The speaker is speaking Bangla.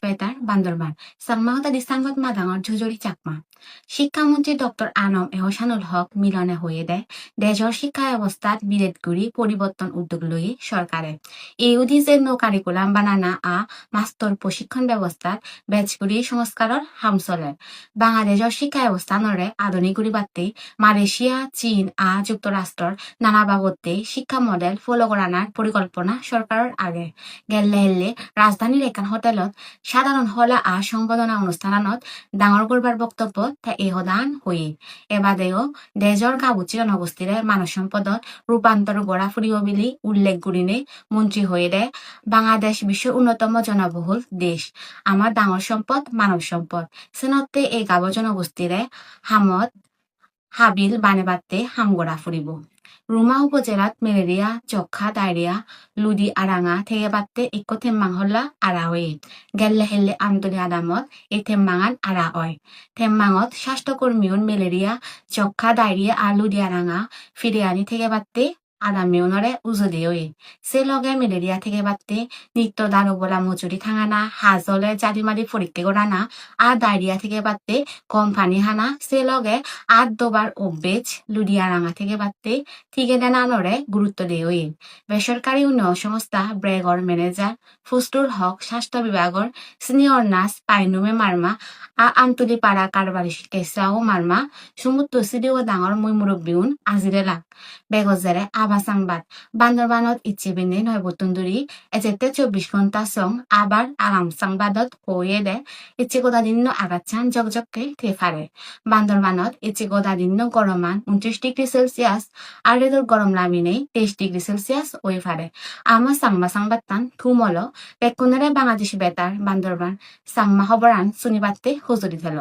বেতার বান্দরবান সাংমাহতা দিসাংগত মাদাঙর ঝুজুরি চাকমা শিক্ষামন্ত্রী ডক্টর আনম এহসানুল হক মিলনে হয়ে দেয় দেশর শিক্ষা ব্যবস্থাত বিলেতগুড়ি পরিবর্তন উদ্যোগ লই সরকারে এই উদ্দেশ্যে নো কারিকুলাম বানানা মাস্তর প্রশিক্ষণ ব্যবস্থাত বেচগুড়ি সংস্কারর হাম চলে বাংলাদেশের শিক্ষা ব্যবস্থা নরে আধুনিক গুড়ি বাড়তে মালয়েশিয়া চীন যুক্তরাষ্ট্রর নানা বাবদে শিক্ষা মডেল ফলো করানোর পরিকল্পনা সরকারের আগে গেলে রাজধানীর একান হোটেলত সাধারণ হলা সংবর্ধনা অনুষ্ঠানত ডাঙর করবার বক্তব্য এই সদান হয়ে এবাদেও দেশর গাবুচি জনগোষ্ঠীরে মানব সম্পদত রূপান্তর গড়া ফুরিব বুলি উল্লেখ করিনে মন্ত্রী হয়ে দেয় বাংলাদেশ বিশ্বের অন্যতম জনবহুল দেশ আমার ডাঙর সম্পদ মানব সম্পদ সেনতে এই গাব জনগোষ্ঠীরে হামত হাবিল বানে হামগড়া ফুরিব রুমা উপজেলাত ম্যালেরিয়া যক্ষা ডায়রিয়া লুডি আরাঙা থেকে বাত্তে ইকো থেম্মাং হল্লা আরা হয়ে গেল্লে হেল্লে আমতলি আদামত এই থেম্মাঙান আরা হয় থেম্মাঙত স্বাস্থ্যকর্মীয়ন ম্যালেরিয়া যক্ষা ডায়রিয়া লুডি আরাঙা ফিরে আনি থেকে বাত্তে আদামিয়নরে উজদি হয়ে সে লগে ম্যালেরিয়া থেকে বাত্তে নিত্য দানো বলা মজুরি থাঙানা হাজলে জাদিমাদি পরীক্ষা করানা ডায়রিয়া থেকে বাত্তে কম পানি হানা সে লগে দোবার অভ্যেজ লুডিয়ারাঙা থেকে বাত্তে ঠিকানা নানরে গুরুত্ব দিয়ে বেসরকারি উন্নয়ন সংস্থা ব্রেগর ম্যানেজার ফুস্টুর হক স্বাস্থ্য বিভাগের সিনিয়র নার্স পাইনুমে মার্মা আমতুলি পাড়া কারবারি কেসরাও মার্মা সুমুত্ত সিডিও ডাঙর মই মুরব্বীউন আজিরে লাগ বেগজারে আবা সংবাদ বান্দরবানত ইচ্ছে বিনে নয় বতুন্দুরি এজেতে 24 ঘন্টা সং আবার আরাম সংবাদত হয়ে দে ইচ্ছে গোদা দিন আগাচ্ছান জগজগকে থেফারে বান্দরবানত ইচ্ছে গোদা দিন গরমান 29 ডিগ্রি সেলসিয়াস আর রেদর গরম লামিনে 23 ডিগ্রি সেলসিয়াস ওই ফারে আমার সংবাদ তান থুমল পেকুনারে বাংলাদেশ বেতার বান্দরবান সাংমা খবরান শুনিবাতে হুজুরি থেল